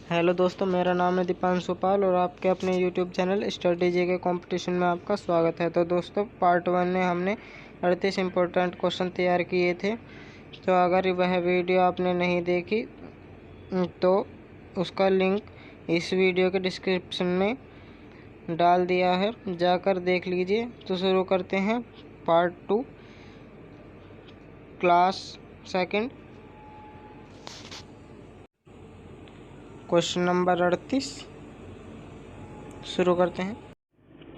Hello दोस्तों, मेरा नाम है दीपांशु पाल और आपके अपने यूट्यूब चैनल स्टडी जी के कंपटीशन में आपका स्वागत है। तो दोस्तों, पार्ट 1 में हमने 38 इम्पोर्टेंट क्वेश्चन तैयार किए थे। तो अगर वह वीडियो आपने नहीं देखी तो उसका लिंक इस वीडियो के डिस्क्रिप्शन में डाल दिया है, जाकर देख लीजिए। तो शुरू करते हैं part 2 class second, question number 38 शुरू करते हैं।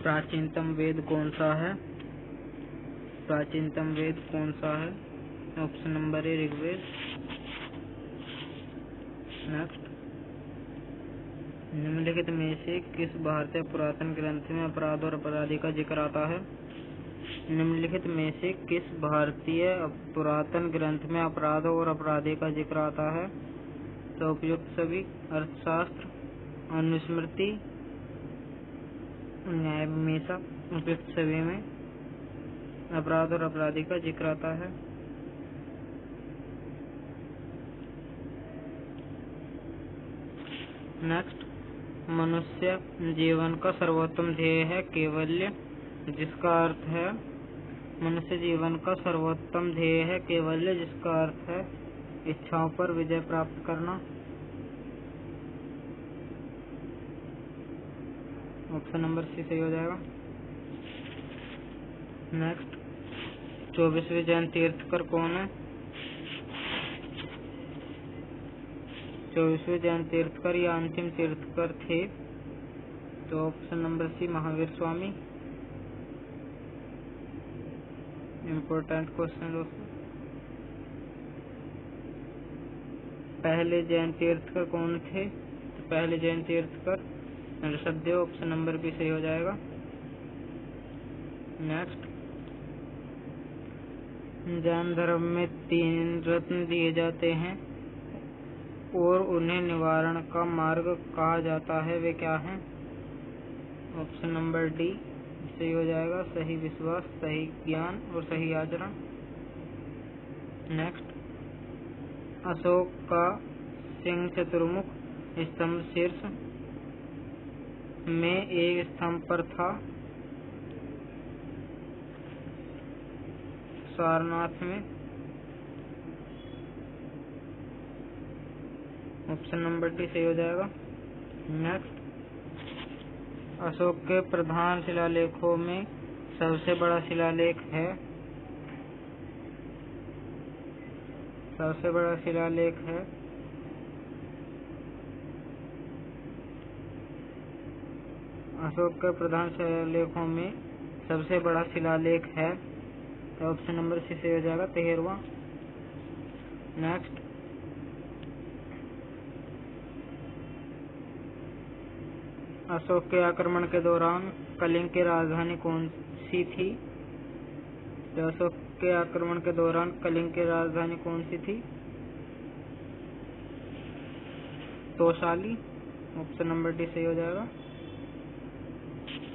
प्राचीनतम वेद कौन सा है? प्राचीनतम वेद कौन सा है? Option number A Rigveda. Next, निम्नलिखित में से किस भारतीय पुरातन ग्रंथ में अपराध और अपराधी का जिक्र आता है? निम्नलिखित में से किस भारतीय पुरातन ग्रंथ में अपराध और अपराधी का जिक्र आता है? तो उपयुक्त सभी: अर्थशास्त्र, अनुस्मृति, न्याय मीमांसा। उपयुक्त सभी में अपराध और अपराधी का जिक्र आता है। नेक्स्ट, मनुष्य जीवन का सर्वोत्तम ध्येय है कैवल्य, जिसका अर्थ है मनुष्य जीवन का सर्वोत्तम ध्येय है कैवल्य, जिसका अर्थ है इच्छाओं पर विजय प्राप्त करना। ऑप्शन नंबर सी सही हो जाएगा। नेक्स्ट, 24वें जैन तीर्थकर कौन है? 24वें जैन तीर्थकर या अंतिम तीर्थकर थे? तो option number C Mahavir Swami. Important question दोस्तों। पहले जैन तीर्थकर कौन थे? तो पहले जैन तीर्थकर ऋषभदेव। ऑप्शन नंबर बी सही हो जाएगा। नेक्स्ट, जैन धर्म में 3 रत्न दिए जाते हैं और उन्हें निवारण का मार्ग कहा जाता है, वे क्या हैं? ऑप्शन नंबर डी सही हो जाएगा। सही विश्वास, सही ज्ञान और सही आचरण। नेक्स्ट, अशोक का सिंह चतुर्मुख स्तंभ शीर्ष में एक स्तंभ पर था, सारनाथ में। ऑप्शन नंबर डी सही हो जाएगा। नेक्स्ट, अशोक के प्रधान शिलालेखों में सबसे बड़ा शिलालेख है, सबसे बड़ा शिलालेख है अशोक के प्रधान शिलालेखों में सबसे बड़ा शिलालेख है। तो ऑप्शन नंबर सी सही हो जाएगा, 13वां। नेक्स्ट, अशोक के आक्रमण के दौरान कलिंग की राजधानी कौन सी थी? तो अशोक के आक्रमण के दौरान कलिंग की राजधानी कौन सी थी? तोशाली। ऑप्शन नंबर डी सही हो जाएगा।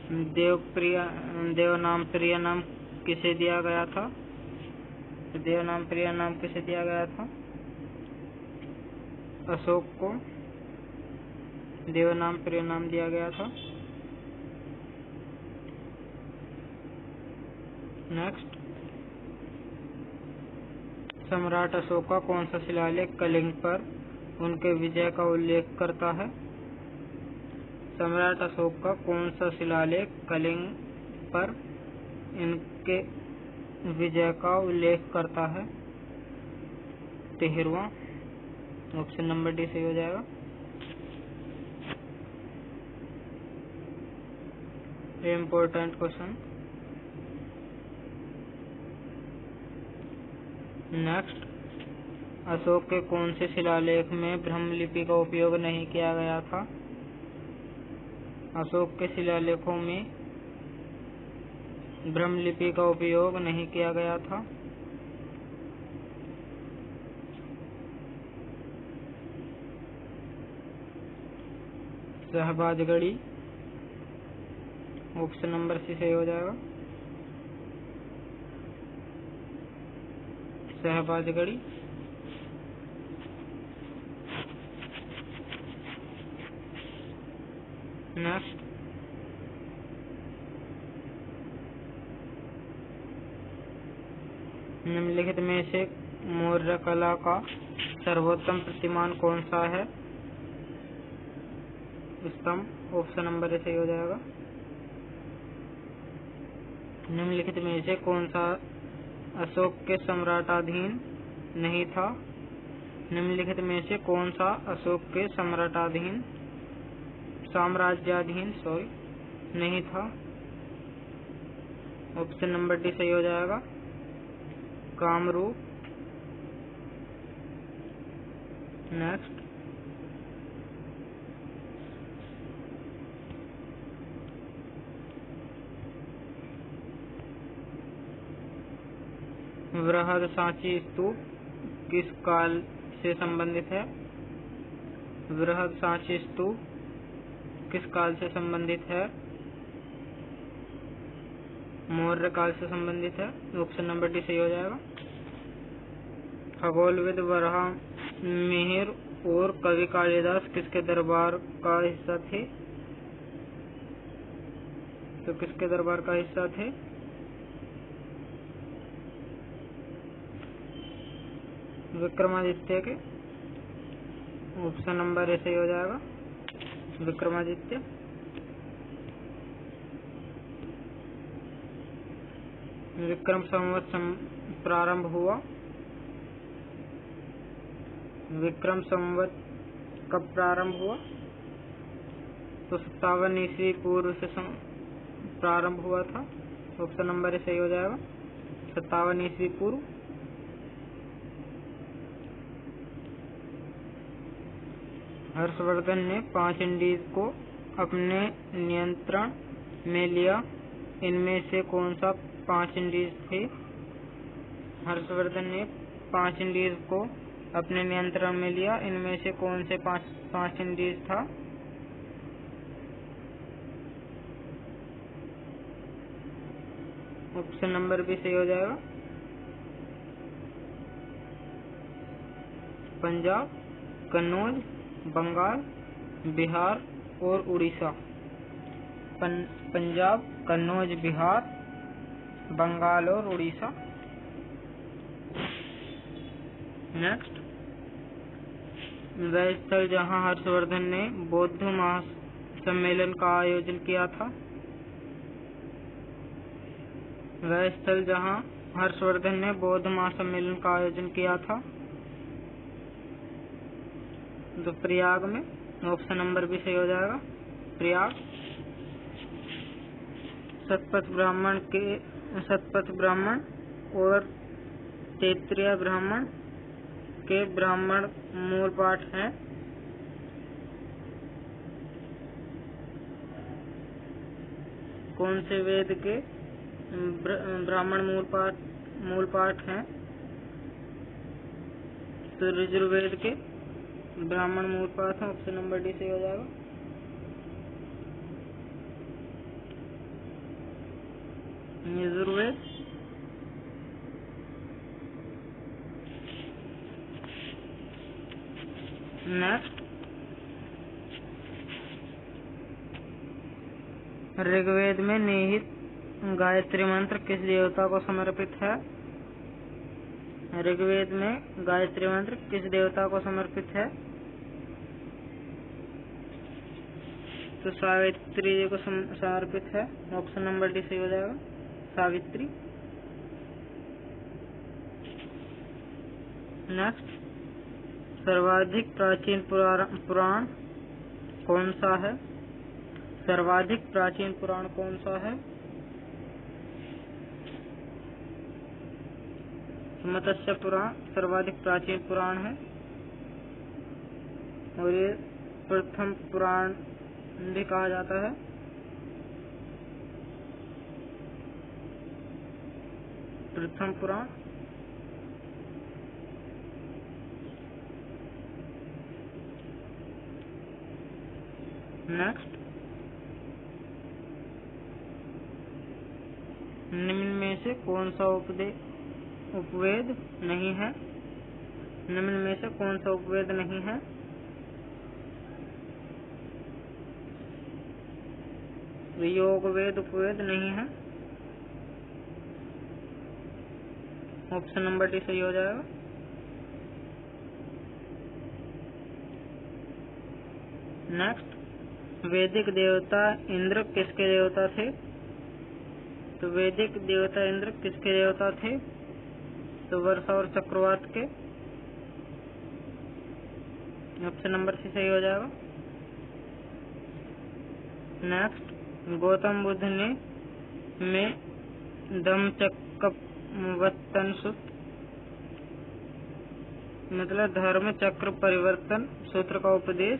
देवनाम प्रिय नाम किसे दिया गया था? देवनाम प्रिय नाम किसे दिया गया था? अशोक को देवनाम प्रिय नाम दिया गया था। नेक्स्ट, सम्राट अशोक का कौन सा शिलालेख कलिंग पर उनके विजय का उल्लेख करता है? सम्राट अशोक का कौन सा शिलालेख कलिंग पर इनके विजय का उल्लेख करता है? 13वां। ऑप्शन नंबर डी सही हो जाएगा। Important question. नेक्स्ट, अशोक के कौन से शिलालेख में ब्रह्मलिपि का उपयोग नहीं किया गया था? अशोक के शिलालेखों में ब्रह्मलिपि का उपयोग नहीं किया गया था। शहबाजगढ़ी। ऑप्शन नंबर सी सही हो जाएगा, शहबाजगढ़ी। नेक्स्ट, निम्नलिखित में से मौर्य कला का सर्वोत्तम प्रतिमान कौन सा है? स्तंभ। ऑप्शन नंबर ए सही हो जाएगा। निम्नलिखित में से कौन सा अशोक के सम्राटाधीन नहीं था? निम्नलिखित में से कौन सा अशोक के साम्राज्याधीन नहीं था? ऑप्शन नंबर डी सही हो जाएगा, कामरूप। नेक्स्ट, बृहद सांची स्तूप किस काल से संबंधित है? बृहद सांची स्तूप किस काल से संबंधित है? मौर्य काल से संबंधित है। ऑप्शन नंबर डी सही हो जाएगा। खगोलविद वराह मिहिर और कवि कालिदास किसके दरबार का हिस्सा थे? तो किसके दरबार का हिस्सा थे? विक्रमादित्य के। ऑप्शन नंबर ए सही हो जाएगा, विक्रमादित्य। विक्रम संवत प्रारंभ हुआ। विक्रम संवत कब प्रारंभ हुआ? तो 57 ईस्वी पूर्व से प्रारंभ हुआ था। ऑप्शन नंबर ए सही हो जाएगा, 57 ईस्वी पूर्व। हर्षवर्धन ने 5 इंडीज को अपने नियंत्रण में लिया, इनमें से कौन सा 5 इंडीज थे? हर्षवर्धन ने 5 इंडीज को अपने नियंत्रण में लिया, इनमें से कौन से 5 इंडीज था? ऑप्शन नंबर बी सही हो जाएगा, पंजाब, कन्नौज, बंगाल, बिहार और उड़ीसा। पंजाब, कन्नौज, बिहार, बंगाल और उड़ीसा। नेक्स्ट, वह स्थल जहां हर्षवर्धन ने बौद्ध महासम्मेलन का आयोजन किया था? वह स्थल जहां हर्षवर्धन ने बौद्ध महासम्मेलन का आयोजन किया था? तो प्रयाग में। ऑप्शन नंबर भी सही हो जाएगा, प्रयाग। शतपथ ब्राह्मण और तैत्तिरीय ब्राह्मण के ब्राह्मण मूल पाठ हैं। कौन से वेद के ब्राह्मण मूल पाठ हैं? तो यजुर्वेद के ब्राह्मण मूल पाठ है। ऑप्शन नंबर डी सही हो जाएगा। यजुर्वेद। नेक्स्ट, ऋग्वेद में निहित गायत्री मंत्र किस देवता को समर्पित है? ऋग्वेद में गायत्री मंत्र किस देवता को समर्पित है? तो सावित्री जी को समर्पित है। ऑप्शन नंबर डी सही हो जाएगा, सावित्री। नेक्स्ट, सर्वाधिक प्राचीन पुराण कौन सा है? सर्वाधिक प्राचीन पुराण कौन सा है? मत्स्य पुराण सर्वाधिक प्राचीन पुराण है और ये प्रथम पुराण भी कहा जाता है। प्रथम पुराण। नेक्स्ट, निम्न में से कौन सा उपवेद नहीं है? निम्न में से कौन सा उपवेद नहीं है? योग वेद उपवेद नहीं है। ऑप्शन नंबर डी सही हो जाएगा। नेक्स्ट, वैदिक देवता इंद्र किसके देवता थे? तो वैदिक देवता इंद्र किसके देवता थे? तो वर्षा और चक्रवात के। ऑप्शन नंबर सी सही हो जाएगा। नेक्स्ट, गौतम बुद्ध ने में धम्मचक्कवत्तन सूत्र मतलब धर्म चक्र परिवर्तन सूत्र का उपदेश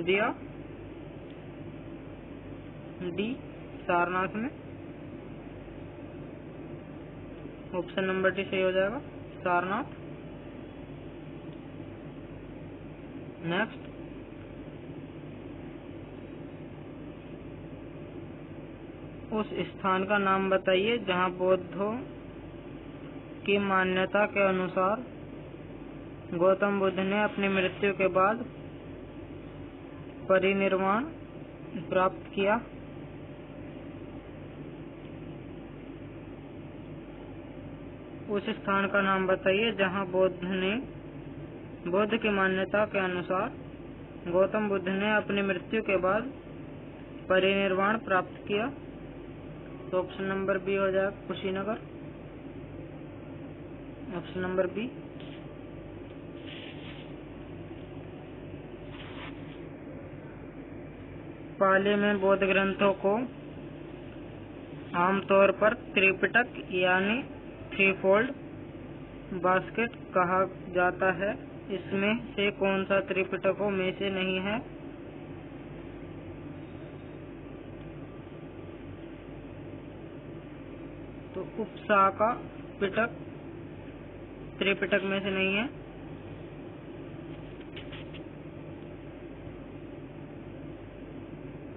दिया। डी, सारनाथ में। ऑप्शन नंबर डी सही हो जाएगा, सारनाथ। नेक्स्ट, उस स्थान का नाम बताइए जहां बौद्धों की मान्यता के अनुसार गौतम बुद्ध ने अपनी मृत्यु के बाद परिनिर्वाण प्राप्त किया। उस स्थान का नाम बताइए जहां बौद्ध की मान्यता के अनुसार गौतम बुद्ध ने अपनी मृत्यु के बाद परिनिर्वाण प्राप्त किया। तो ऑप्शन नंबर बी हो जाएगा, Kushinagar. Option number B. Pali में बौद्ध ग्रंथों को आमतौर पर त्रिपिटक यानी थ्री फोल्ड बास्केट कहा जाता है। इसमें से कौन सा त्रिपिटकों में से नहीं है? तो उपशाका पिटक त्रिपिटक में से नहीं है।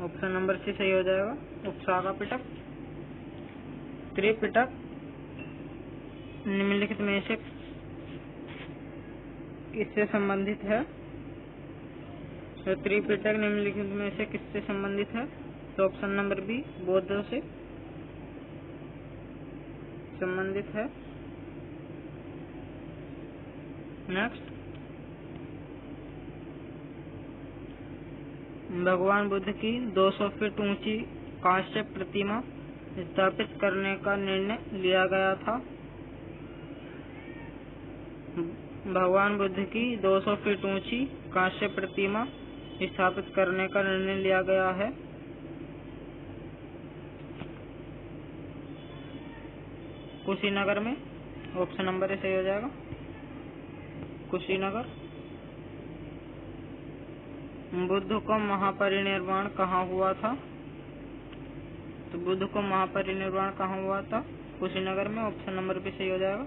ऑप्शन नंबर सी सही हो जाएगा, उपशाका पिटक। त्रिपिटक निम्नलिखित में से किससे संबंधित है? तो त्रिपिटक निम्नलिखित में से किससे संबंधित है? तो ऑप्शन नंबर बी, बौद्धों से संबंधित है। नेक्स्ट, भगवान बुद्ध की 200 फीट ऊंची कांस्य प्रतिमा स्थापित करने का निर्णय लिया गया था। भगवान बुद्ध की 200 फीट ऊंची कांस्य प्रतिमा स्थापित करने का निर्णय लिया गया है। कुशीनगर में। ऑप्शन नंबर ए सही हो जाएगा, कुशीनगर। बुद्ध को महापरिनिर्वाण कहाँ हुआ था? तो बुद्ध को महापरिनिर्वाण कहाँ हुआ था? कुशीनगर में। ऑप्शन नंबर बी सही हो जाएगा।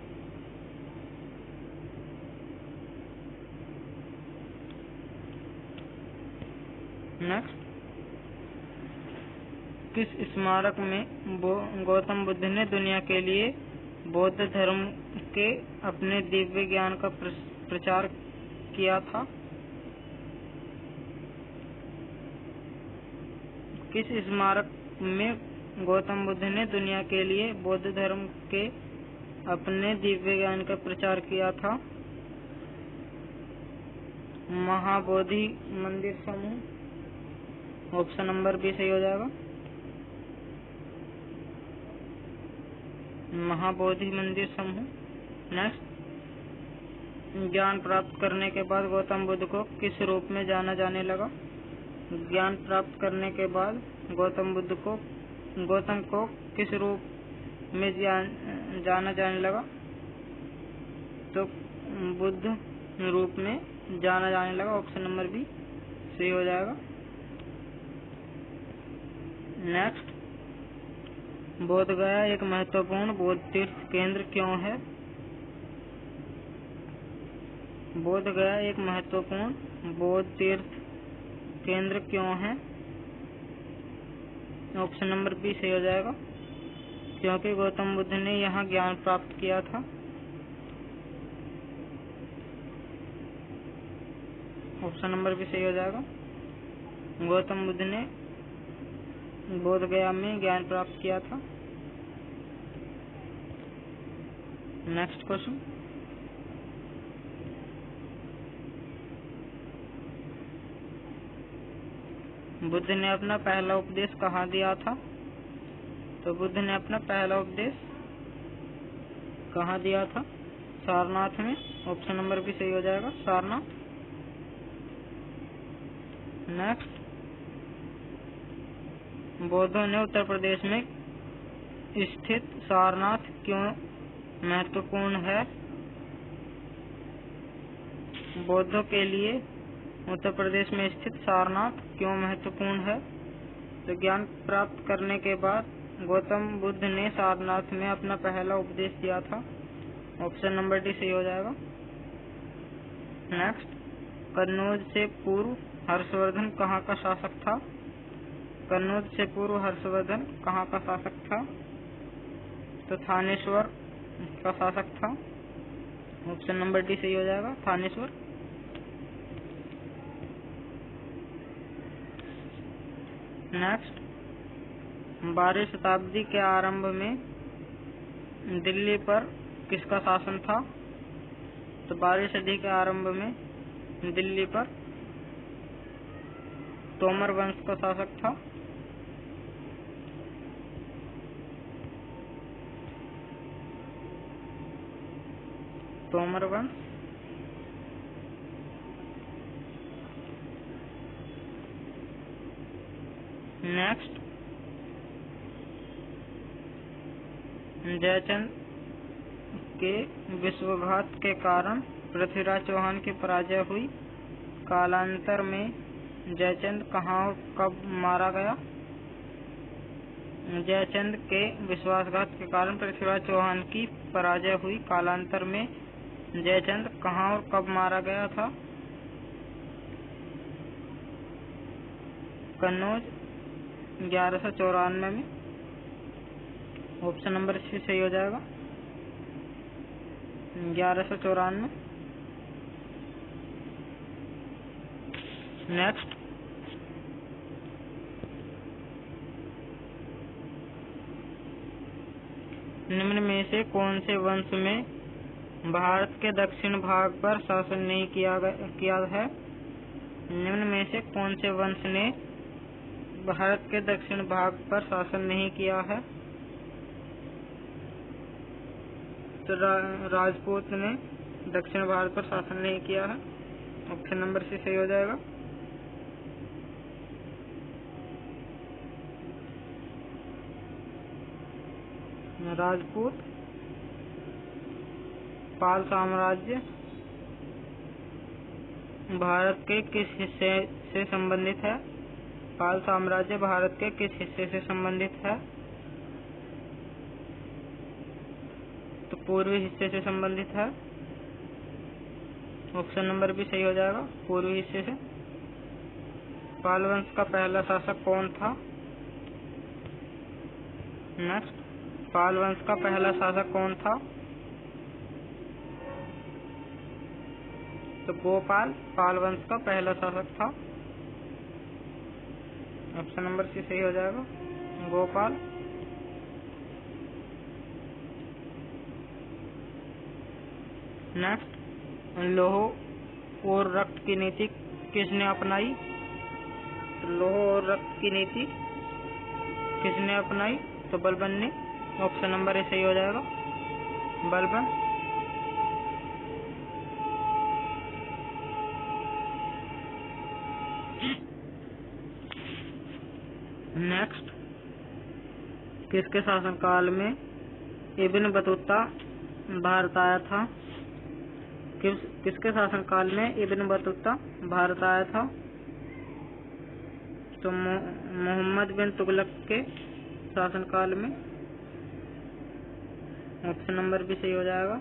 नेक्स्ट, किस स्मारक में गौतम बुद्ध ने दुनिया के लिए बौद्ध धर्म के अपने दिव्य ज्ञान का प्रचार किया था? किस स्मारक में गौतम बुद्ध ने दुनिया के लिए बौद्ध धर्म के अपने दिव्य ज्ञान का प्रचार किया था? महाबोधि मंदिर समूह। ऑप्शन नंबर बी सही हो जाएगा, महाबोधि मंदिर समूह। नेक्स्ट, ज्ञान प्राप्त करने के बाद गौतम बुद्ध को किस रूप में जाना जाने लगा? ज्ञान प्राप्त करने के बाद गौतम को किस रूप में जाना जाने लगा? तो बुद्ध रूप में जाना जाने लगा। ऑप्शन नंबर बी सही हो जाएगा। नेक्स्ट, बोध गया एक महत्वपूर्ण बौद्ध तीर्थ केंद्र क्यों है? बोध गया एक महत्वपूर्ण बौद्ध तीर्थ केंद्र क्यों है? ऑप्शन नंबर बी सही हो जाएगा, क्योंकि गौतम बुद्ध ने यहाँ ज्ञान प्राप्त किया था। ऑप्शन नंबर बी सही हो जाएगा, गौतम बुद्ध ने बोध गया में ज्ञान प्राप्त किया था। नेक्स्ट क्वेश्चन, बुद्ध ने अपना पहला उपदेश कहाँ दिया था? तो बुद्ध ने अपना पहला उपदेश कहाँ दिया था? सारनाथ में। ऑप्शन नंबर भी सही हो जाएगा, सारनाथ। नेक्स्ट, बौद्धों ने उत्तर प्रदेश में स्थित सारनाथ क्यों महत्वपूर्ण है? बौद्धों के लिए उत्तर प्रदेश में स्थित सारनाथ क्यों महत्वपूर्ण है? तो ज्ञान प्राप्त करने के बाद गौतम बुद्ध ने सारनाथ में अपना पहला उपदेश दिया था। ऑप्शन नंबर डी सही हो जाएगा। नेक्स्ट, कन्नौज से पूर्व हर्षवर्धन कहाँ का शासक था? कन्नौज से पूर्व हर्षवर्धन कहाँ का शासक था? तो थानेश्वर का शासक था। ऑप्शन नंबर डी सही हो जाएगा, थानेश्वर। नेक्स्ट, 12वीं शताब्दी के आरंभ में दिल्ली पर किसका शासन था? तो 12वीं सदी के आरंभ में दिल्ली पर तोमर वंश का शासक था। तोमर वंश। नेक्स्ट, जयचंद के विश्वासघात के कारण पृथ्वीराज चौहान की पराजय हुई। कालांतर में जयचंद कहाँ और कब मारा गया? जयचंद के विश्वासघात के कारण पृथ्वीराज चौहान की पराजय हुई। कालांतर में जयचंद कहाँ और कब मारा गया था? कन्नौज 1194 में। ऑप्शन नंबर सी सही हो जाएगा, 1194। नेक्स्ट, निम्न में से कौन से वंश में भारत के दक्षिण भाग पर शासन नहीं किया है? निम्न में से कौन से वंश ने भारत के दक्षिण भाग पर शासन नहीं किया है? तो राजपूत ने दक्षिण भारत पर शासन नहीं किया है। ऑप्शन नंबर सी सही हो जाएगा। राजपूत पाल साम्राज्य भारत के किस हिस्से से संबंधित है? पाल साम्राज्य भारत के किस हिस्से से संबंधित है? तो पूर्वी हिस्से से संबंधित है। ऑप्शन नंबर भी सही हो जाएगा, पूर्वी हिस्से से। पाल वंश का पहला शासक कौन था? नेक्स्ट, पाल वंश का पहला शासक कौन था? तो गोपाल पाल वंश का पहला शासक था। ऑप्शन नंबर सी सही हो जाएगा, गोपाल। नेक्स्ट, लौह और रक्त की नीति किसने अपनाई? लौह और रक्त की नीति किसने अपनाई? तो बलबन ने। ऑप्शन नंबर ए सही हो जाएगा, बलबन। नेक्स्ट, किसके शासनकाल में इब्न बतूता भारत आया था? किसके शासनकाल में इब्न बतूता भारत आया था? तो मोहम्मद बिन तुगलक के शासनकाल में। ऑप्शन नंबर भी सही हो जाएगा,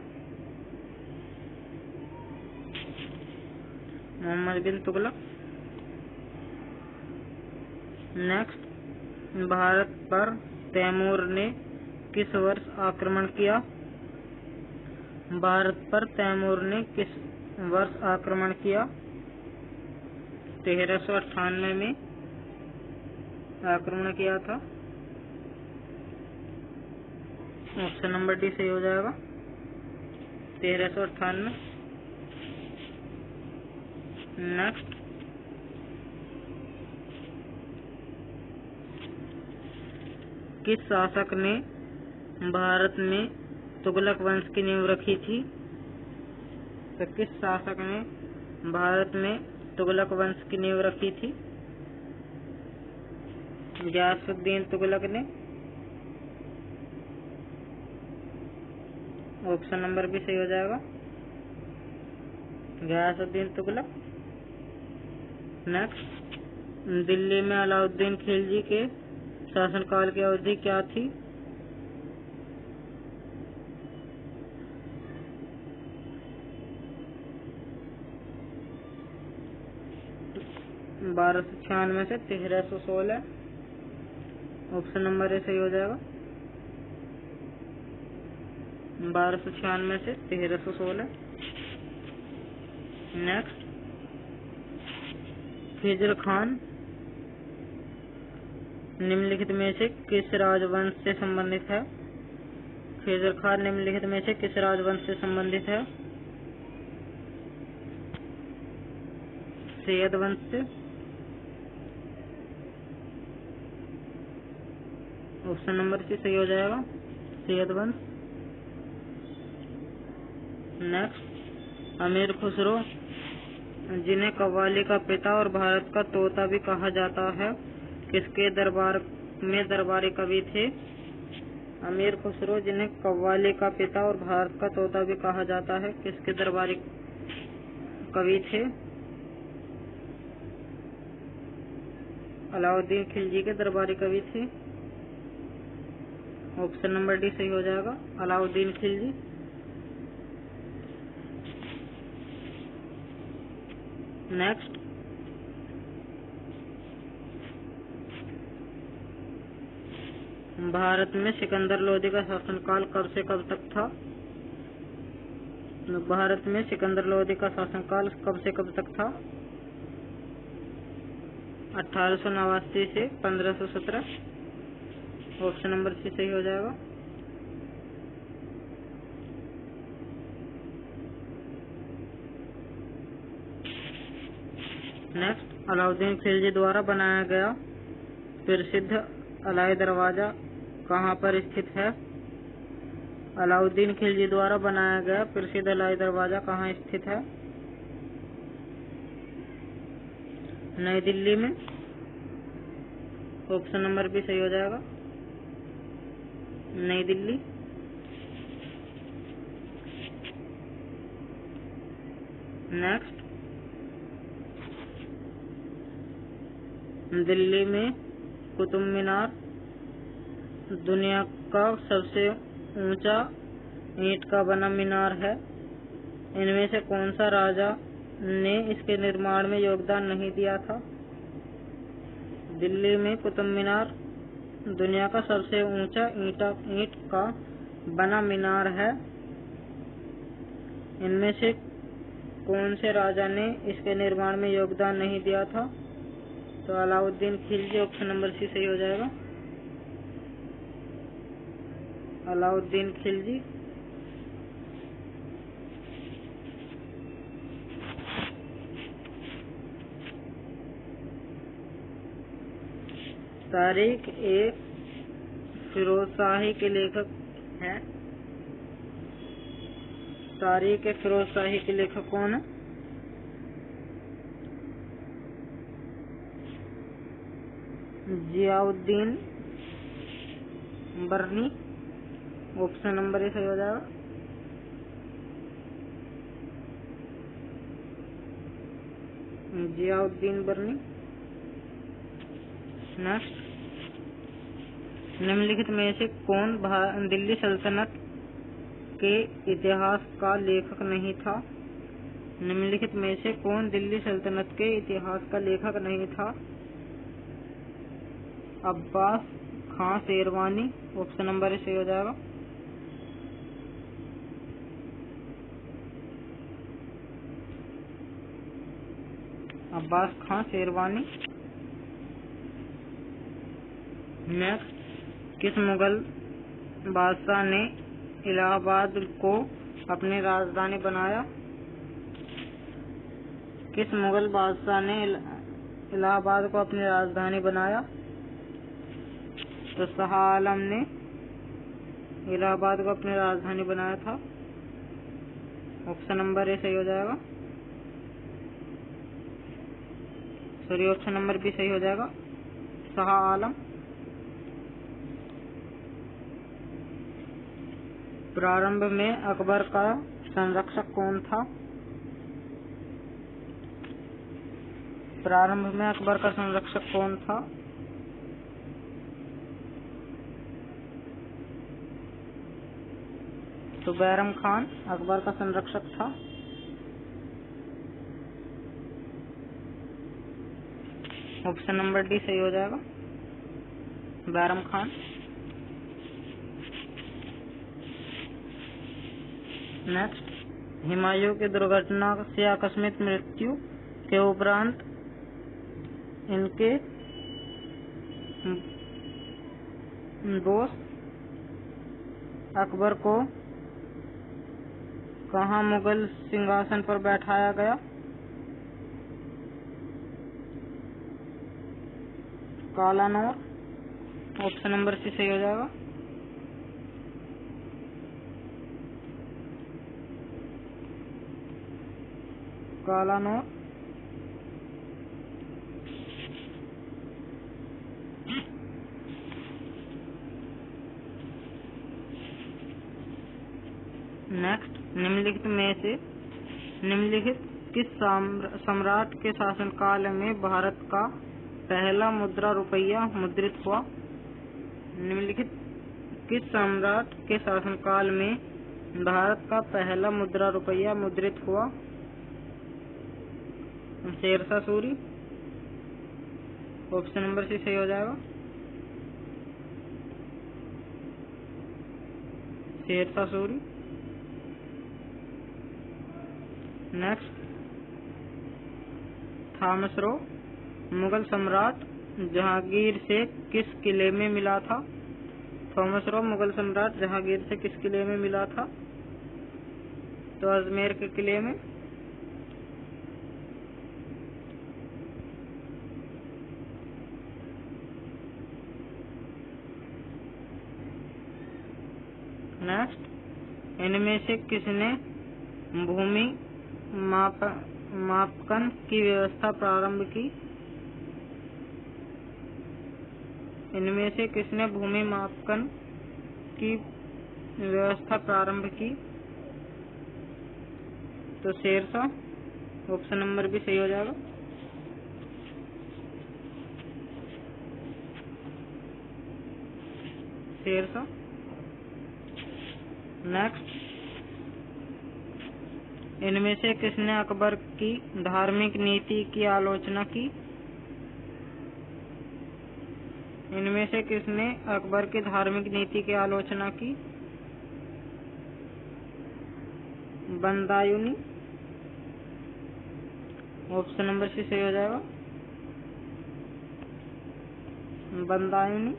मोहम्मद बिन तुगलक। नेक्स्ट, भारत पर तैमूर ने किस वर्ष आक्रमण किया? भारत पर तैमूर ने किस वर्ष आक्रमण किया? 1398 में आक्रमण किया था? ऑप्शन नंबर डी सही हो जाएगा, 1398। नेक्स्ट, किस शासक ने भारत में तुगलक वंश की नींव रखी थी? तो किस शासक ने भारत में तुगलक वंश की नींव रखी थी? गियासुद्दीन तुगलक ने? ऑप्शन नंबर भी सही हो जाएगा, गियासुद्दीन तुगलक। नेक्स्ट, दिल्ली में अलाउद्दीन खिलजी के शासनकाल की अवधि क्या थी? बारह सौ 96 से 1316। ऑप्शन नंबर ए सही हो जाएगा, 1296 से 1316। नेक्स्ट, खिजर खान निम्नलिखित में से किस राजवंश से संबंधित है? खिजर खान निम्नलिखित में से किस राजवंश से संबंधित है? सैयद वंश से? ऑप्शन नंबर सी सही हो जाएगा, सैयद वंश। नेक्स्ट, अमीर खुसरो जिन्हें कव्वाली का पिता और भारत का तोता भी कहा जाता है, किसके दरबार में दरबारी कवि थे? अमीर खुसरो जिन्हें कव्वाली का पिता और भारत का तोता भी कहा जाता है, किसके दरबारी कवि थे? अलाउद्दीन खिलजी के दरबारी कवि थे। ऑप्शन नंबर डी सही हो जाएगा, अलाउद्दीन खिलजी। नेक्स्ट, भारत में सिकंदर लोदी का शासनकाल कब से कब तक था? भारत में सिकंदर लोदी का शासनकाल कब से कब तक था? 1889 से 1517। ऑप्शन नंबर सी सही हो जाएगा। नेक्स्ट, अलाउद्दीन खिलजी द्वारा बनाया गया प्रसिद्ध अलाई दरवाजा कहाँ पर स्थित है? अलाउद्दीन खिलजी द्वारा बनाया गया प्रसिद्ध अलाई दरवाजा कहाँ स्थित है? नई दिल्ली में? ऑप्शन नंबर भी सही हो जाएगा, नई दिल्ली। नेक्स्ट, दिल्ली में कुतुब मीनार दुनिया का सबसे ऊंचा ईंट का बना मीनार है। इनमें से कौन सा राजा ने इसके निर्माण में योगदान नहीं दिया था? दिल्ली में कुतुब मीनार दुनिया का सबसे ऊंचा ईंट का बना मीनार है। इनमें से कौन से राजा ने इसके निर्माण में योगदान नहीं दिया था? तो Alauddin Khilji. Option number C सही हो जाएगा, अलाउद्दीन खिलजी। तारिक ए फिरोजशाही के लेखक हैं? तारिक ए फिरोजशाही के लेखक कौन है? जियाउद्दीन बर्नी। ऑप्शन नंबर ए सही हो जाएगा, जियाउद्दीन बर्नी। नेक्स्ट, निम्नलिखित में से कौन दिल्ली सल्तनत के इतिहास का लेखक नहीं था? निम्नलिखित में से कौन दिल्ली सल्तनत के इतिहास का लेखक नहीं था? अब्बास खां शेरवानी। ऑप्शन नंबर सही हो जाएगा, अब्बास खां शेरवानी। नेक्स्ट, किस मुगल बादशाह ने इलाहाबाद को अपनी राजधानी बनाया? किस मुगल बादशाह ने इलाहाबाद को अपनी राजधानी बनाया? तो शाह आलम ने इलाहाबाद को अपनी राजधानी बनाया था। ऑप्शन नंबर ए सही हो जाएगा, सॉरी ऑप्शन नंबर बी सही हो जाएगा, शाह आलम। प्रारंभ में अकबर का संरक्षक कौन था? प्रारंभ में अकबर का संरक्षक कौन था? तो बैरम खान अकबर का संरक्षक था। ऑप्शन नंबर डी सही हो जाएगा, बैरम खान। नेक्स्ट, हुमायूं की दुर्घटना से आकस्मिक मृत्यु के उपरांत इनके दोस्त अकबर को कहाँ मुगल सिंहासन पर बैठाया गया? कालानौर। ऑप्शन नंबर सी सही हो जाएगा, कालानौर। नेक्स्ट, निम्नलिखित किस सम्राट के शासनकाल में भारत का पहला मुद्रा रुपया मुद्रित हुआ? निम्नलिखित किस सम्राट के शासनकाल में भारत का पहला मुद्रा रुपया मुद्रित हुआ? Sher Shah Suri. Option number C सही हो जाएगा, Sher Shah Suri. Next, Thomas Roe Mughal सम्राट जहांगीर से किस किले में मिला था? थॉमस रो मुगल सम्राट जहांगीर से किस किले में मिला था? तो अजमेर के किले में। नेक्स्ट, इनमें से किसने भूमि मापन की व्यवस्था प्रारंभ की? इनमें से किसने भूमि मापन की व्यवस्था प्रारंभ की? तो शेरशाह। ऑप्शन नंबर भी सही हो जाएगा, शेरशाह। नेक्स्ट, इनमें से किसने अकबर की धार्मिक नीति की आलोचना की? इनमें से किसने अकबर की धार्मिक नीति की आलोचना की? बदायूनी। ऑप्शन नंबर सी सही हो जाएगा, बदायूनी।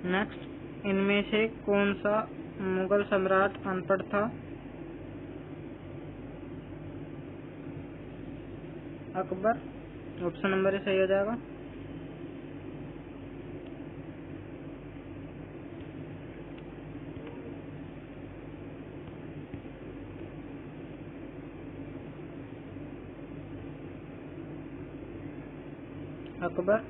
नेक्स्ट, इनमें से कौन सा मुगल सम्राट अनपढ़ था? अकबर। ऑप्शन नंबर सही हो जाएगा, अकबर।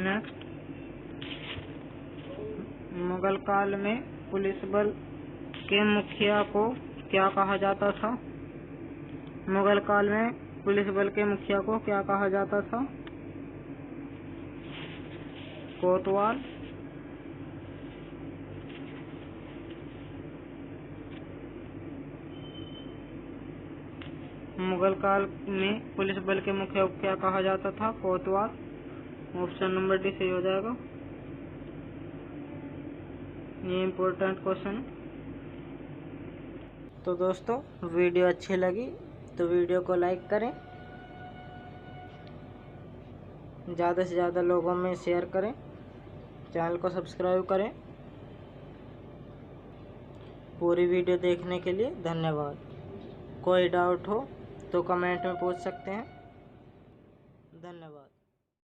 नेक्स्ट, मुगल काल में पुलिस बल के मुखिया को क्या कहा जाता था? मुगल काल में पुलिस बल के मुखिया को क्या कहा जाता था? कोतवाल। मुगल काल में पुलिस बल के मुखिया को क्या कहा जाता था? कोतवाल। ऑप्शन नंबर डी सही हो जाएगा, ये इम्पोर्टेंट क्वेश्चन है। तो दोस्तों वीडियो अच्छी लगी तो वीडियो को लाइक करें, ज़्यादा से ज़्यादा लोगों में शेयर करें, चैनल को सब्सक्राइब करें। पूरी वीडियो देखने के लिए धन्यवाद। कोई डाउट हो तो कमेंट में पूछ सकते हैं। धन्यवाद।